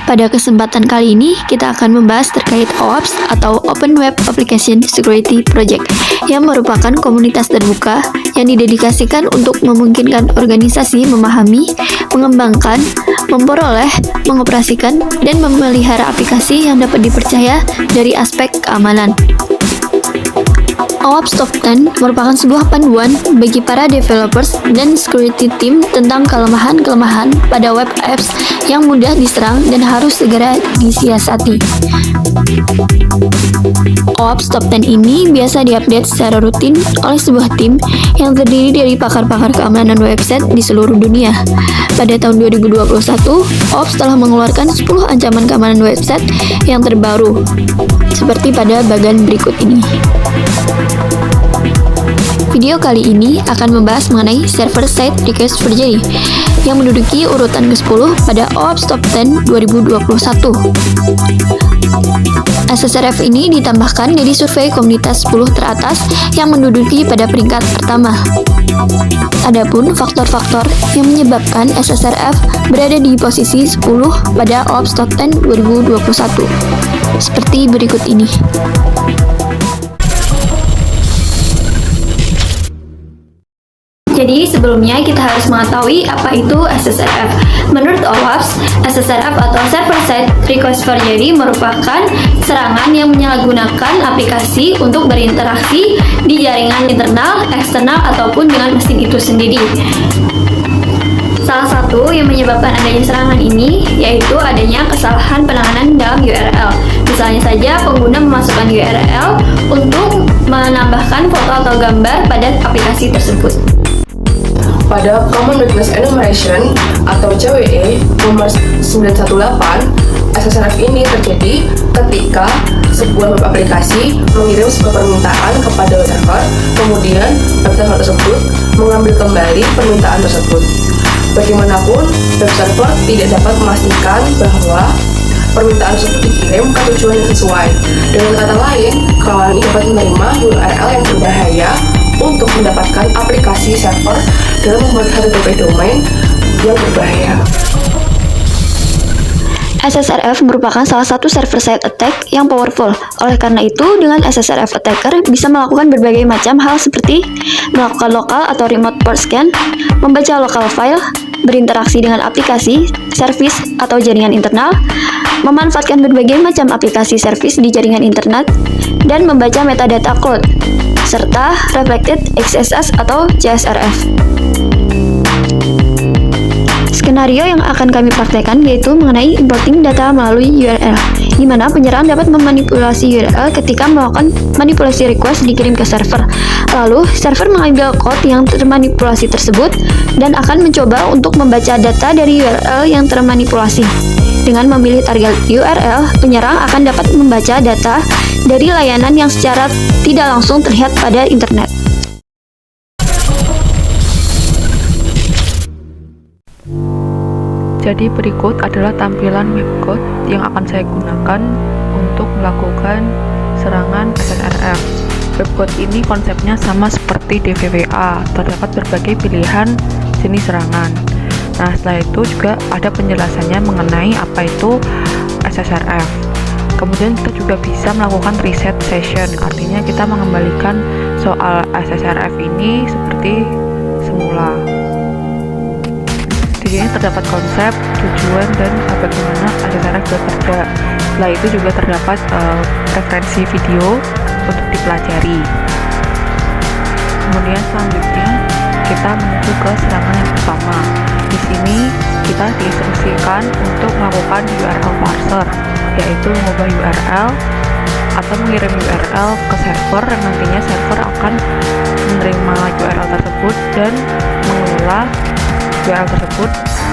Pada kesempatan kali ini, kita akan membahas terkait OWASP atau Open Web Application Security Project, yang merupakan komunitas terbuka yang didedikasikan untuk memungkinkan organisasi memahami, mengembangkan, memperoleh, mengoperasikan, dan memelihara aplikasi yang dapat dipercaya dari aspek keamanan. OWASP Top 10 merupakan sebuah panduan bagi para developers dan security team tentang kelemahan-kelemahan pada web apps yang mudah diserang dan harus segera disiasati. OWASP Top 10 ini biasa diupdate secara rutin oleh sebuah tim yang terdiri dari pakar-pakar keamanan website di seluruh dunia. Pada tahun 2021, OWASP telah mengeluarkan 10 ancaman keamanan website yang terbaru, seperti pada bagian berikut ini. Video kali ini akan membahas mengenai server-side request forgery yang menduduki urutan ke-10 pada OWASP Top 10 2021. SSRF ini ditambahkan dari survei komunitas 10 teratas yang menduduki pada peringkat pertama. Adapun faktor-faktor yang menyebabkan SSRF berada di posisi 10 pada OWASP Top 10 2021 seperti berikut ini. Jadi sebelumnya kita harus mengetahui apa itu SSRF. Menurut OWASP, SSRF atau Server Side Request Forgery merupakan serangan yang menyalahgunakan aplikasi untuk berinteraksi di jaringan internal, eksternal, ataupun dengan mesin itu sendiri. Salah satu yang menyebabkan adanya serangan ini yaitu adanya kesalahan penanganan dalam URL. Misalnya saja pengguna memasukkan URL untuk menambahkan foto atau gambar pada aplikasi tersebut. Pada Common Weakness Enumeration atau CWE nomor 918, SSRF ini terjadi ketika sebuah web aplikasi mengirim sebuah permintaan kepada web server, kemudian web server tersebut mengambil kembali permintaan tersebut. Bagaimanapun, web server tidak dapat memastikan bahwa permintaan tersebut dikirim ke tujuan yang sesuai. Dengan kata lain, kawan ini dapat menerima URL yang berbahaya untuk mendapatkan aplikasi server dalam membuat HTTP domain yang berbahaya. SSRF merupakan salah satu server-side attack yang powerful. Oleh karena itu, dengan SSRF attacker bisa melakukan berbagai macam hal seperti melakukan lokal atau remote port scan, membaca lokal file, berinteraksi dengan aplikasi, service, atau jaringan internal, memanfaatkan berbagai macam aplikasi service di jaringan internet, dan membaca metadata code, serta Reflected XSS atau CSRF. Skenario yang akan kami praktekkan yaitu mengenai importing data melalui URL, di mana penyerang dapat memanipulasi URL ketika melakukan manipulasi request dikirim ke server. Lalu, server mengambil code yang termanipulasi tersebut dan akan mencoba untuk membaca data dari URL yang termanipulasi. Dengan memilih target URL, penyerang akan dapat membaca data dari layanan yang secara tidak langsung terlihat pada internet. Jadi berikut adalah tampilan webcode yang akan saya gunakan untuk melakukan serangan SSRF. Webcode ini konsepnya sama seperti DVWA, terdapat berbagai pilihan jenis serangan. Nah, setelah itu juga ada penjelasannya mengenai apa itu SSRF. Kemudian kita juga bisa melakukan reset session, artinya kita mengembalikan soal SSRF ini seperti semula. Di sini terdapat konsep, tujuan, dan bagaimana SSRF bekerja. Setelah itu juga terdapat referensi video untuk dipelajari. Kemudian selanjutnya kita menuju ke serangan yang pertama. Di sini kita diinstruksikan untuk melakukan URL parser, yaitu mengubah URL atau mengirim URL ke server yang nantinya server akan menerima URL tersebut dan mengelola URL tersebut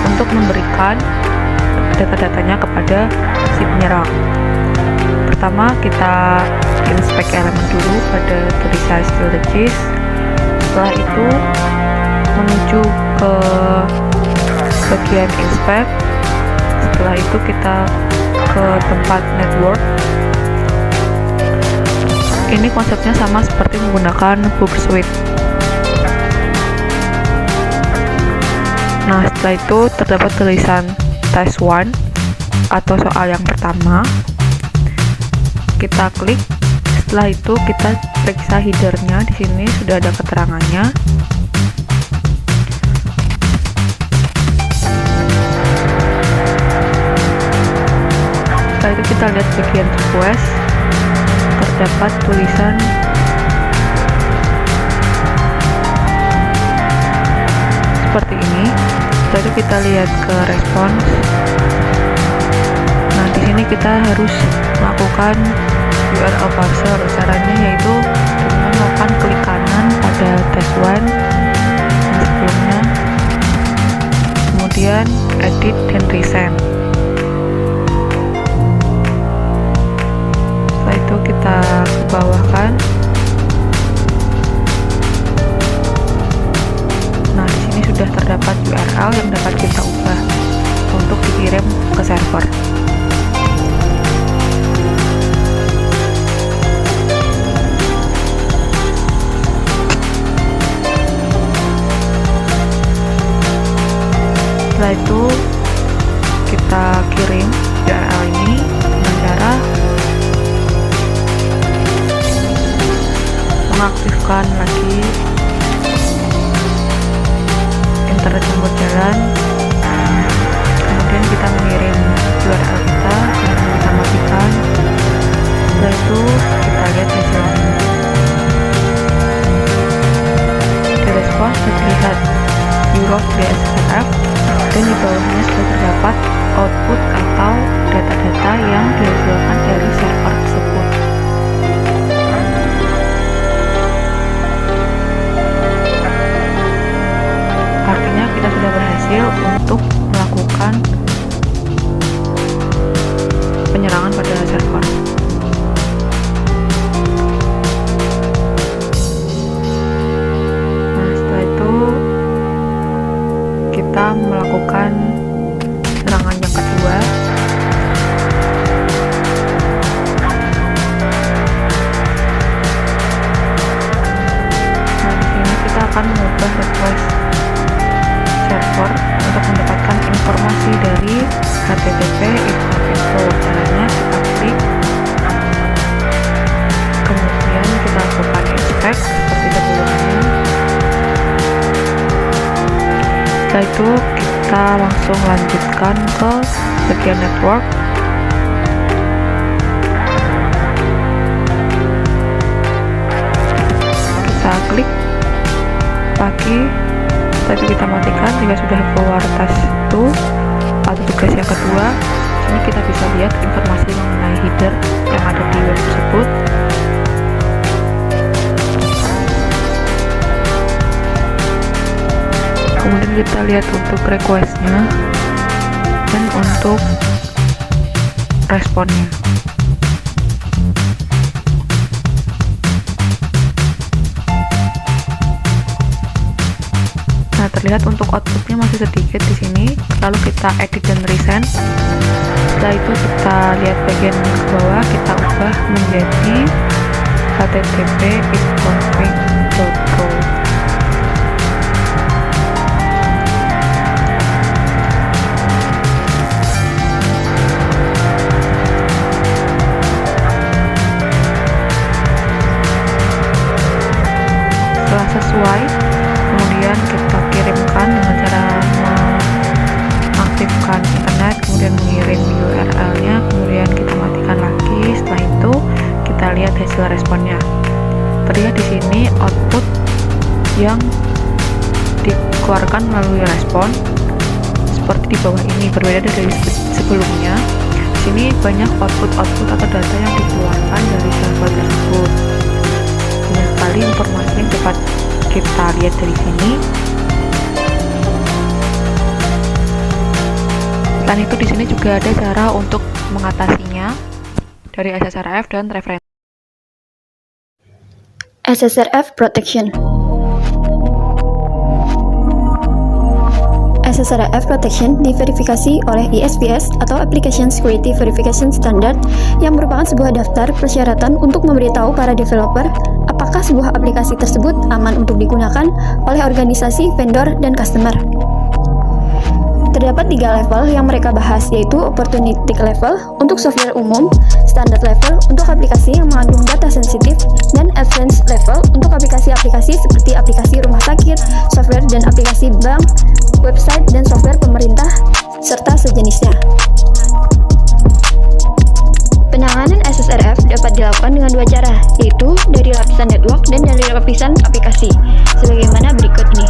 untuk memberikan data-datanya kepada si penyerang. Pertama kita inspect elemen dulu pada tulisan strategis. Setelah itu menuju ke bagian inspect. Setelah itu kita ke tempat network. Ini konsepnya sama seperti menggunakan Book Suite. Nah, setelah itu terdapat tulisan test 1. atau soal yang pertama, kita klik. Setelah itu kita periksa headernya. Di sini sudah ada keterangannya. Setelah itu kita lihat bagian request, terdapat tulisan seperti ini. Setelah itu kita lihat ke respons. Nah, di sini kita harus melakukan URL parser. Caranya yaitu dengan melakukan klik kanan pada test one yang sebelumnya, kemudian edit dan resend. Setelah itu kita ke bawah kan. Nah, di sini sudah terdapat URL yang dapat kita ubah untuk dikirim ke server. Setelah itu kita kirim URL ini dengan cara mengaktifkan lagi internet yang berjalan, kemudian kita mengirim URL kita dan kita matikan. Setelah itu kita lihat hasilnya. Di respons terlihat URL DSLF dan di bawahnya sudah terdapat output atau data-data yang dihasilkan dari server tersebut. Artinya kita sudah berhasil untuk melakukan penyerangan pada server. Nah, setelah itu kita melakukan serangan yang kedua. Nah, di sini kita akan mengubah request server untuk mendapatkan informasi dari HTTP info. Caranya kita klik, kemudian kita lakukan inspect seperti sebelumnya. Setelah itu kita langsung lanjutkan ke bagian network. Kita klik lagi. Setelah itu kita matikan jika sudah keluar task 2 atau tugas yang kedua. Ini kita bisa lihat informasi mengenai header yang ada di web tersebut. Kemudian kita lihat untuk requestnya dan untuk responnya. Nah, terlihat untuk outputnya masih sedikit di sini. Lalu kita edit dan resend. Setelah itu kita lihat bagian ke bawah, kita ubah menjadi http isconfig.pro. Setelah sesuai, kemudian kita kirimkan dengan cara mengaktifkan internet, kemudian mengirim URL-nya, kemudian kita matikan lagi. Setelah itu kita lihat hasil responnya. Terlihat di sini output yang dikeluarkan melalui respon seperti di bawah ini, berbeda dari sebelumnya. Di sini banyak output atau data yang dikeluarkan dari server tersebut. Banyak sekali informasi yang dapat kita lihat dari sini. Selain itu di sini juga ada cara untuk mengatasinya dari SSRF dan referensi. SSRF Protection. SSRF Protection diverifikasi oleh ISPS atau Application Security Verification Standard yang merupakan sebuah daftar persyaratan untuk memberitahu para developer apakah sebuah aplikasi tersebut aman untuk digunakan oleh organisasi, vendor, dan customer. Terdapat 3 level yang mereka bahas, yaitu Opportunistic Level untuk software umum, Standard Level untuk aplikasi yang mengandung data sensitif, dan Advanced Level untuk aplikasi-aplikasi seperti aplikasi rumah sakit, software dan aplikasi bank, website, dan software pemerintah, serta sejenisnya. Penanganan SSRF dapat dilakukan dengan 2 cara, yaitu dari lapisan network dan dari lapisan aplikasi, sebagaimana berikut ini.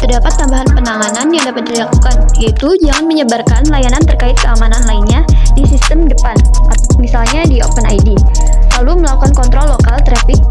Terdapat tambahan penanganan yang dapat dilakukan, yaitu jangan menyebarkan layanan terkait keamanan lainnya di sistem depan, misalnya di OpenID. Lalu melakukan kontrol lokal traffic